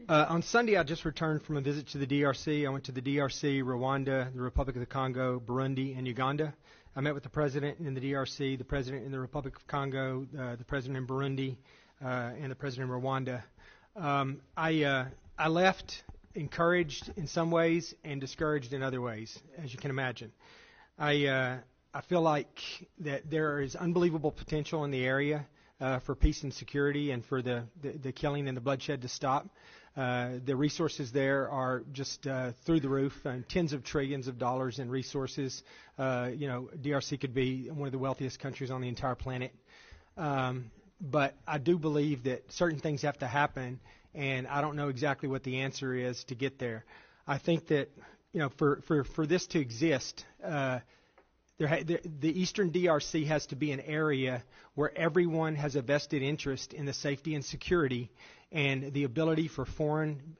On Sunday, I just returned from a visit to the DRC. I went to the DRC, Rwanda, the Republic of the Congo, Burundi, and Uganda. I met with the president in the DRC, the president in the Republic of Congo, the president in Burundi, and the president in Rwanda. I left encouraged in some ways and discouraged in other ways, as you can imagine. I feel like that there is unbelievable potential in the area for peace and security and for the killing and the bloodshed to stop. The resources there are just through the roof, and tens of trillions of dollars in resources. DRC could be one of the wealthiest countries on the entire planet. But I do believe that certain things have to happen, and I don't know exactly what the answer is to get there. I think that for this to exist, the Eastern DRC has to be an area where everyone has a vested interest in the safety and security and the ability for foreign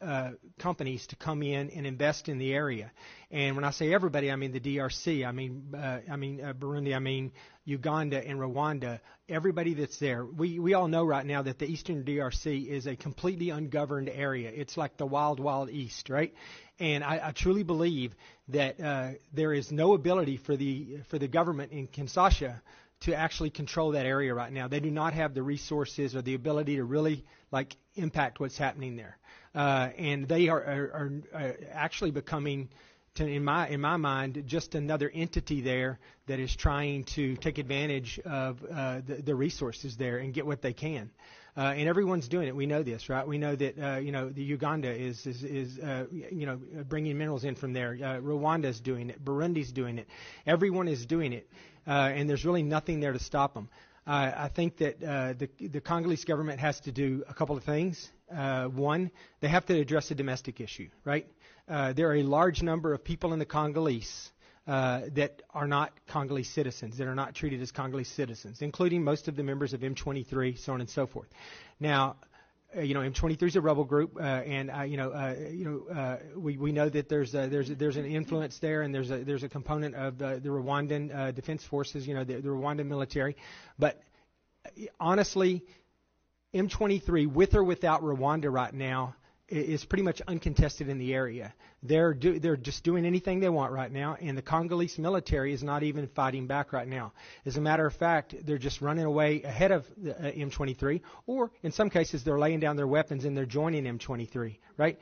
companies to come in and invest in the area. And when I say everybody, I mean the DRC, I mean Burundi, I mean Uganda and Rwanda, everybody that's there. We all know right now that the Eastern DRC is a completely ungoverned area. It's like the wild, wild East, right? And I truly believe that there is no ability for the government in Kinshasa to actually control that area right now. They do not have the resources or the ability to really impact what's happening there, and they are actually becoming, in my mind, just another entity there that is trying to take advantage of the resources there and get what they can. And everyone's doing it. We know this, right? We know that the Uganda is bringing minerals in from there. Rwanda's doing it. Burundi's doing it. Everyone is doing it, and there's really nothing there to stop them. I think that the Congolese government has to do a couple of things. One, they have to address the domestic issue, right? There are a large number of people in the Congolese that are not Congolese citizens, that are not treated as Congolese citizens, including most of the members of M23, so on and so forth. Now, M23 is a rebel group, and we know that there's an influence there, and there's a component of the Rwandan defense forces, the Rwandan military. But honestly, M23, with or without Rwanda right now, is pretty much uncontested in the area. They're just doing anything they want right now, and the Congolese military is not even fighting back right now. As a matter of fact, they're just running away ahead of the M23, or in some cases they're laying down their weapons and they're joining M23, right?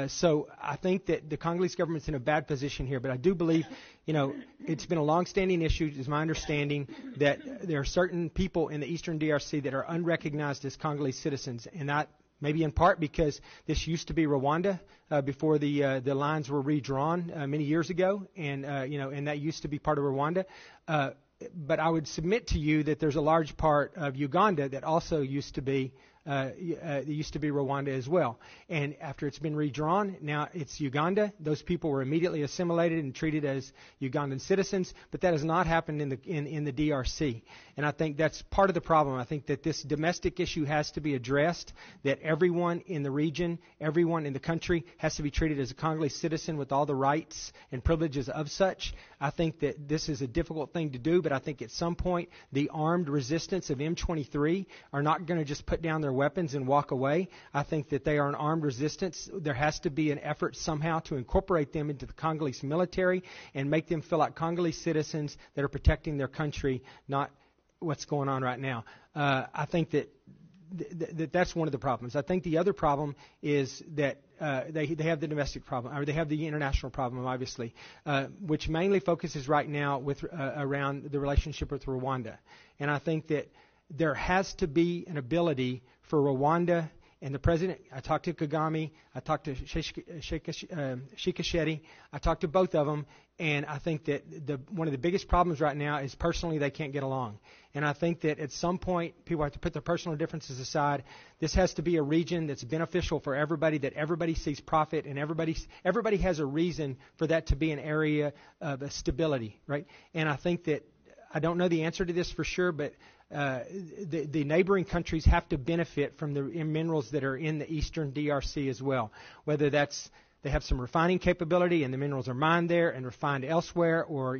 So I think that the Congolese government's in a bad position here, but I do believe, it's been a long-standing issue, is my understanding, that there are certain people in the Eastern DRC that are unrecognized as Congolese citizens, and that maybe in part because this used to be Rwanda before the lines were redrawn many years ago, and that used to be part of Rwanda. But I would submit to you that there's a large part of Uganda that also used to be Rwanda as well. And after it's been redrawn, now it's Uganda. Those people were immediately assimilated and treated as Ugandan citizens, but that has not happened in the DRC. And I think that's part of the problem. I think that this domestic issue has to be addressed, that everyone in the region, everyone in the country has to be treated as a Congolese citizen with all the rights and privileges of such. I think that this is a difficult thing to do, but I think at some point the armed resistance of M23 are not going to just put down their weapons and walk away. I think that they are an armed resistance. There has to be an effort somehow to incorporate them into the Congolese military and make them feel like Congolese citizens that are protecting their country, not what's going on right now. I think that that's one of the problems. I think the other problem is that they have the domestic problem, or they have the international problem, obviously, which mainly focuses right now with around the relationship with Rwanda. And I think that there has to be an ability for Rwanda and the president. I talked to Kagame, I talked to Tshisekedi, I talked to both of them, and I think that one of the biggest problems right now is personally they can't get along. And I think that at some point people have to put their personal differences aside. This has to be a region that's beneficial for everybody, that everybody sees profit, and everybody has a reason for that to be an area of stability, right? And I think that, I don't know the answer to this for sure, but the neighboring countries have to benefit from the minerals that are in the Eastern DRC as well. Whether that's they have some refining capability, and the minerals are mined there and refined elsewhere, or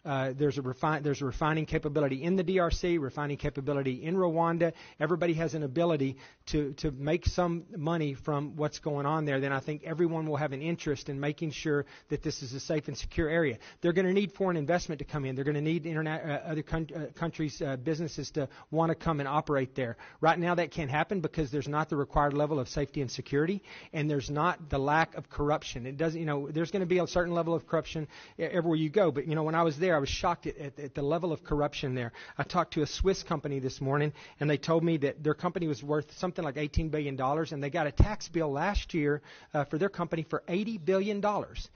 there's a refining capability in the DRC, refining capability in Rwanda. Everybody has an ability to make some money from what's going on there. Then I think everyone will have an interest in making sure that this is a safe and secure area. They're going to need foreign investment to come in. They're going to need other countries' businesses to want to come and operate there. Right now that can't happen because there's not the required level of safety and security, and there's not the lack of corruption. It doesn't, there's going to be a certain level of corruption everywhere you go. But when I was there, I was shocked at the level of corruption there. I talked to a Swiss company this morning, and they told me that their company was worth something like $18 billion, and they got a tax bill last year for their company for $80 billion,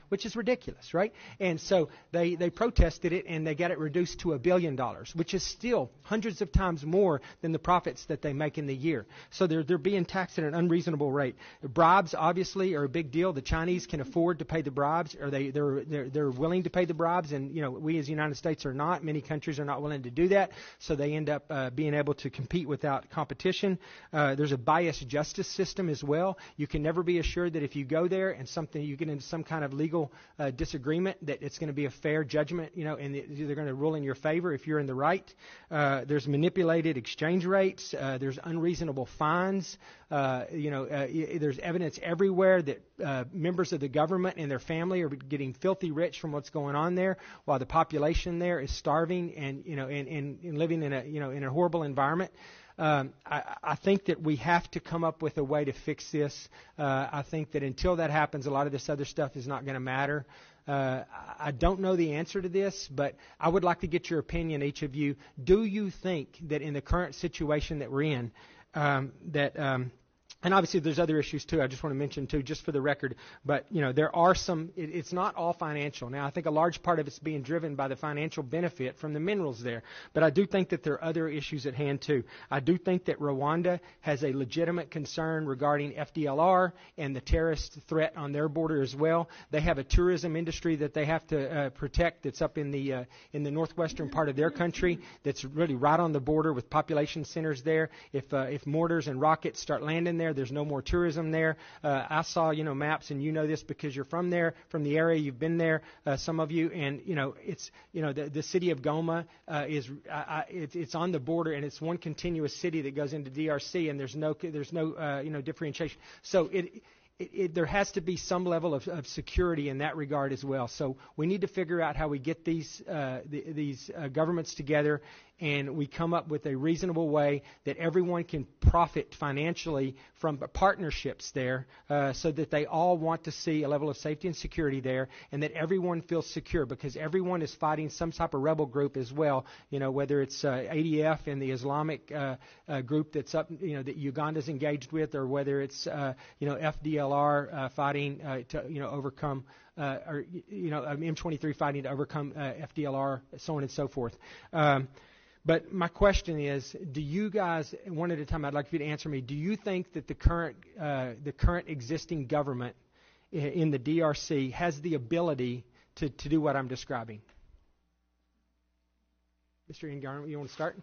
which is ridiculous, right? And so they protested it, and they got it reduced to $1 billion, which is still hundreds of times more than the profits that they make in the year. So they're being taxed at an unreasonable rate. Bribes obviously are a big deal. The Chinese can afford to pay the bribes, or they're willing to pay the bribes, and we as the United States are not. Many countries are not willing to do that, so they end up being able to compete without competition. There's a biased justice system as well. You can never be assured that if you go there and you get into some kind of legal disagreement, that it's going to be a fair judgment, and they're going to rule in your favor if you're in the right. There's manipulated exchange rates. There's unreasonable fines. There's evidence everywhere that members of the government and their family are getting filthy rich from what's going on there, while the population there is starving and living in a horrible environment. I think that we have to come up with a way to fix this. I think that until that happens, a lot of this other stuff is not going to matter. I don't know the answer to this, but I would like to get your opinion, each of you. Do you think that in the current situation that we're in, and obviously there's other issues too, I just want to mention too, just for the record, but there are some, it's not all financial. Now I think a large part of it's being driven by the financial benefit from the minerals there, but I do think that there are other issues at hand too. I do think that Rwanda has a legitimate concern regarding FDLR and the terrorist threat on their border as well. They have a tourism industry that they have to protect that's up in the northwestern part of their country that's really right on the border with population centers there. If mortars and rockets start landing there, there's no more tourism there. I saw, maps, and this because you're from there, from the area. You've been there, some of you, and it's the city of Goma it's on the border, and it's one continuous city that goes into DRC, and there's no differentiation. So there has to be some level of security in that regard as well. So we need to figure out how we get these governments together, and we come up with a reasonable way that everyone can profit financially from partnerships there, so that they all want to see a level of safety and security there, and that everyone feels secure, because everyone is fighting some type of rebel group as well, whether it's ADF and the Islamic group that's up, that Uganda's engaged with, or whether it's FDLR fighting to overcome or M23 fighting to overcome FDLR, so on and so forth. But my question is, do you guys, one at a time, I'd like you to answer me, do you think that the current existing government in the DRC has the ability to do what I'm describing? Mr. Ngarama, you want to start?